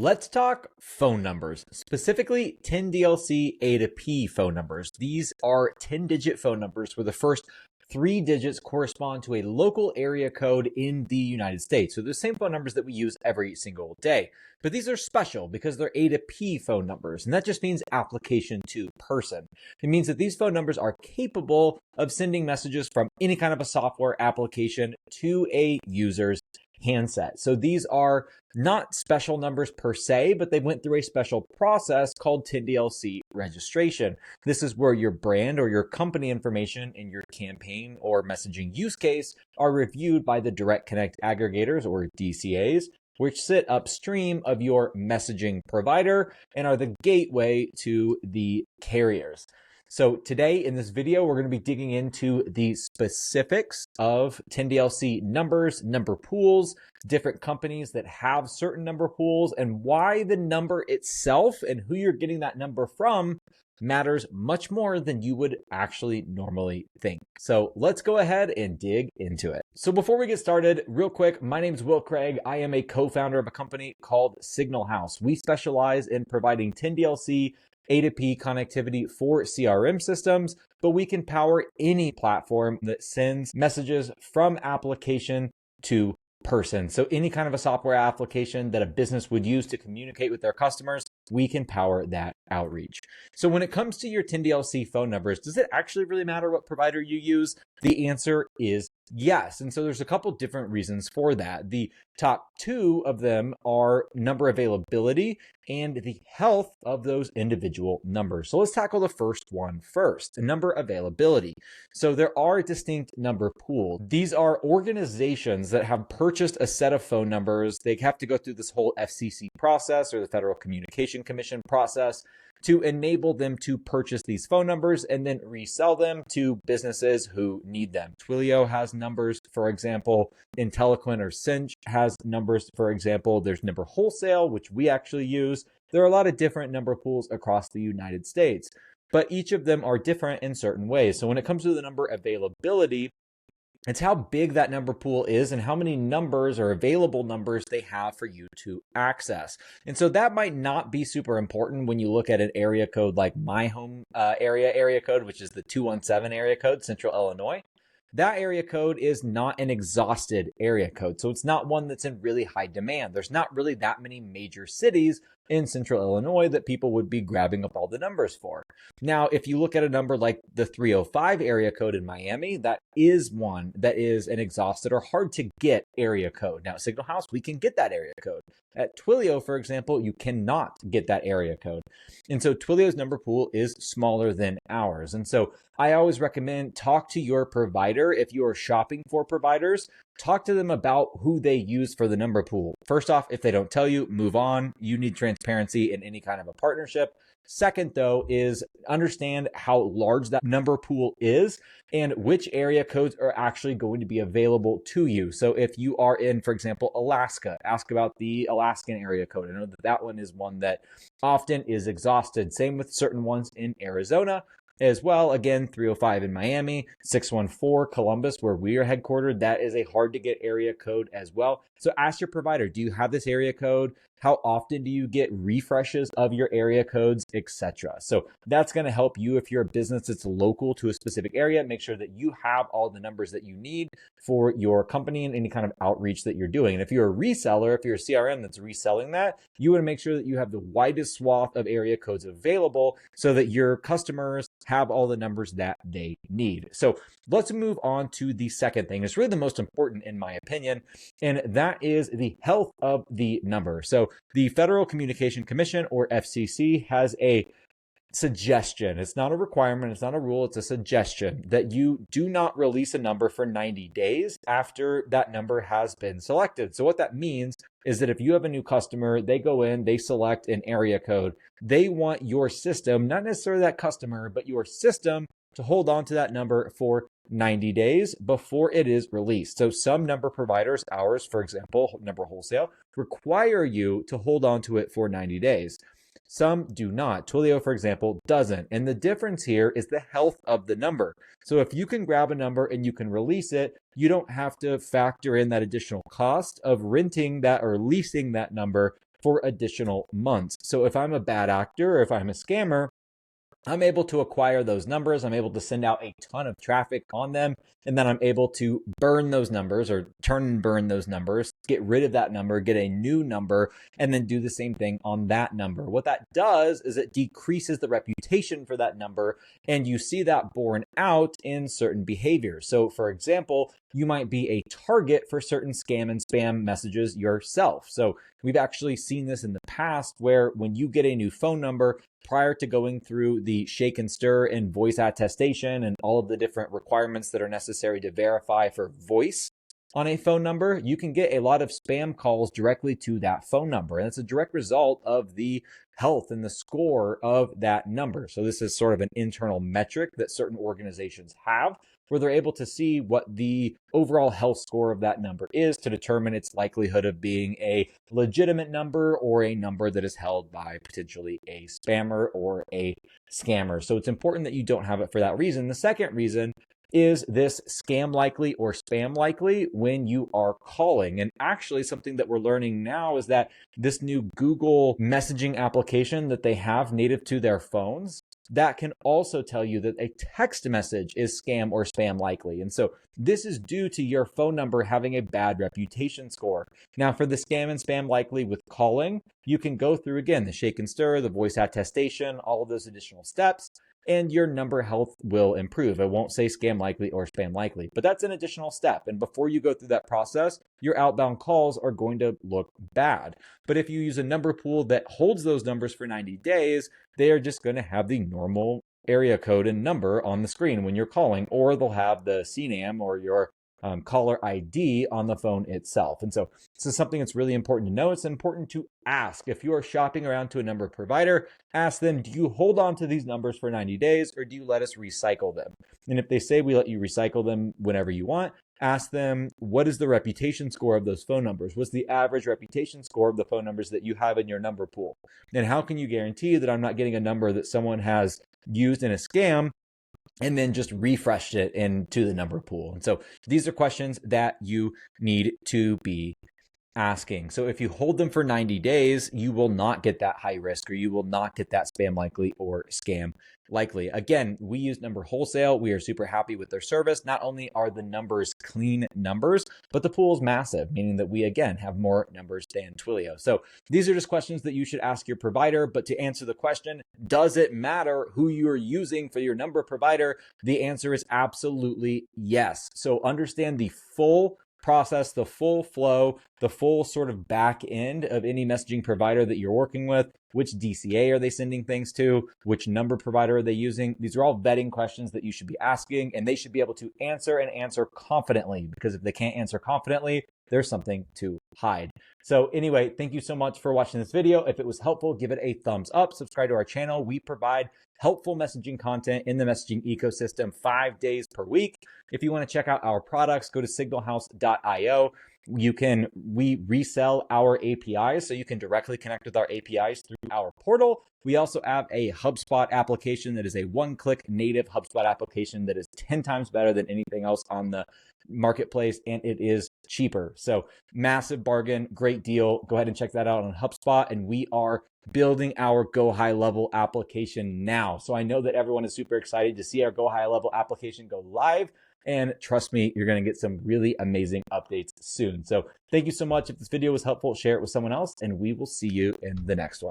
Let's talk phone numbers, specifically 10DLC A2P phone numbers. These are 10-digit phone numbers where the first 3 digits correspond to a local area code in the United States. So the same phone numbers that we use every single day. But these are special because they're A2P phone numbers, and that just means application to person. It means that these phone numbers are capable of sending messages from any kind of a software application to a user's handset. So these are not special numbers per se, but they went through a special process called 10DLC registration. This is where your brand or your company information in your campaign or messaging use case are reviewed by the Direct Connect aggregators or DCAs, which sit upstream of your messaging provider and are the gateway to the carriers. So today in this video, we're going to be digging into the specifics of 10DLC numbers, number pools, different companies that have certain number pools, and why the number itself and who you're getting that number from matters much more than you would actually normally think. So let's go ahead and dig into it. So before we get started, real quick, my name is Will Craig. I am a co-founder of a company called Signal House. We specialize in providing 10DLC A2P connectivity for CRM systems, but we can power any platform that sends messages from application to person. So any kind of a software application that a business would use to communicate with their customers, we can power that outreach. So when it comes to your 10DLC phone numbers, does it actually really matter what provider you use? The answer is yes. And so there's a couple different reasons for that. The top two of them are number availability and the health of those individual numbers. So let's tackle the first one first, number availability. So there are distinct number pools. These are organizations that have purchased a set of phone numbers. They have to go through this whole FCC process or the Federal Communication Commission process to enable them to purchase these phone numbers and then resell them to businesses who need them. Twilio has numbers, for example. Inteliquent or Cinch has numbers, for example. There's Number Wholesale, which we actually use. There are a lot of different number pools across the United States, but each of them are different in certain ways. So when it comes to the number availability, it's how big that number pool is and how many numbers or available numbers they have for you to access. And so that might not be super important when you look at an area code like my home area code, which is the 217 area code, Central Illinois. That area code is not an exhausted area code. So it's not one that's in really high demand. There's not really that many major cities in Central Illinois that people would be grabbing up all the numbers for. Now, if you look at a number like the 305 area code in Miami, that is one that is an exhausted or hard to get area code. Now, at Signal House, we can get that area code. At Twilio, for example, you cannot get that area code. And so Twilio's number pool is smaller than ours. And so I always recommend talk to your provider. If you are shopping for providers, talk to them about who they use for the number pool. First off, if they don't tell you, move on. You need transparency in any kind of a partnership. Second, though, is understand how large that number pool is and which area codes are actually going to be available to you. So if you are in, for example, Alaska, ask about the Alaskan area code. I know that that one is one that often is exhausted. Same with certain ones in Arizona as well. Again, 305 in Miami, 614 Columbus, where we are headquartered. That is a hard to get area code as well. So ask your provider, do you have this area code? How often do you get refreshes of your area codes, etc.? So that's going to help you if you're a business that's local to a specific area. Make sure that you have all the numbers that you need for your company and any kind of outreach that you're doing. And if you're a reseller, if you're a CRM that's reselling that, you want to make sure that you have the widest swath of area codes available so that your customers have all the numbers that they need. So let's move on to the second thing. It's really the most important in my opinion, and that is the health of the number. So the Federal Communication Commission, or FCC, has a suggestion. It's not a requirement. It's not a rule. It's a suggestion that you do not release a number for 90 days after that number has been selected. So what that means is that if you have a new customer, they go in, they select an area code. They want your system, not necessarily that customer, but your system to hold on to that number for 90 days before it is released. So some number providers, ours, for example, Number Wholesale, require you to hold on to it for 90 days. Some do not. Twilio, for example, doesn't. And the difference here is the health of the number. So if you can grab a number and you can release it, you don't have to factor in that additional cost of renting that or leasing that number for additional months. So if I'm a bad actor or if I'm a scammer, I'm able to acquire those numbers. I'm able to send out a ton of traffic on them. And then I'm able to burn those numbers or turn and burn those numbers, get rid of that number, get a new number, and then do the same thing on that number. What that does is it decreases the reputation for that number. And you see that borne out in certain behaviors. So for example, you might be a target for certain scam and spam messages yourself. So we've actually seen this in the past where when you get a new phone number, prior to going through the shake and stir and voice attestation and all of the different requirements that are necessary to verify for voice on a phone number, you can get a lot of spam calls directly to that phone number. And it's a direct result of the health and the score of that number. So this is sort of an internal metric that certain organizations have where they're able to see what the overall health score of that number is to determine its likelihood of being a legitimate number or a number that is held by potentially a spammer or a scammer. So it's important that you don't have it for that reason. The second reason is this scam likely or spam likely when you are calling. And actually something that we're learning now is that this new Google messaging application that they have native to their phones, that can also tell you that a text message is scam or spam likely. And so this is due to your phone number having a bad reputation score. Now for the scam and spam likely with calling, you can go through again, the shake and stir, the voice attestation, all of those additional steps, and your number health will improve. It won't say scam likely or spam likely, but that's an additional step. And before you go through that process, your outbound calls are going to look bad. But if you use a number pool that holds those numbers for 90 days, they are just going to have the normal area code and number on the screen when you're calling, or they'll have the CNAM or your caller ID on the phone itself. And so this is something that's really important to know. It's important to ask. If you are shopping around to a number provider, ask them, do you hold on to these numbers for 90 days or do you let us recycle them? And if they say we let you recycle them whenever you want, ask them, what is the reputation score of those phone numbers? What's the average reputation score of the phone numbers that you have in your number pool? And how can you guarantee that I'm not getting a number that someone has used in a scam and then just refreshed it into the number pool? And so these are questions that you need to be asking. So if you hold them for 90 days, you will not get that high risk, or you will not get that spam likely or scam likely. Again, we use Number Wholesale. We are super happy with their service. Not only are the numbers clean numbers, but the pool is massive, meaning that we, again, have more numbers than Twilio. So these are just questions that you should ask your provider. But to answer the question, does it matter who you are using for your number provider? The answer is absolutely yes. So understand the full process, the full flow, the full sort of back end of any messaging provider that you're working with. Which DCA are they sending things to? Which number provider are they using? These are all vetting questions that you should be asking, and they should be able to answer and answer confidently, because if they can't answer confidently, there's something to hide. So anyway, thank you so much for watching this video. If it was helpful, give it a thumbs up, subscribe to our channel. We provide helpful messaging content in the messaging ecosystem 5 days per week. If you want to check out our products, go to signalhouse.io. We resell our APIs, so you can directly connect with our APIs through our portal. We also have a HubSpot application that is a one-click native HubSpot application that is 10 times better than anything else on the marketplace, and it is cheaper. So massive bargain, great deal. Go ahead and check that out on HubSpot, and we are building our Go High Level application now. So I know that everyone is super excited to see our Go High Level application go live. And trust me, you're going to get some really amazing updates soon. So thank you so much. If this video was helpful, share it with someone else, and we will see you in the next one.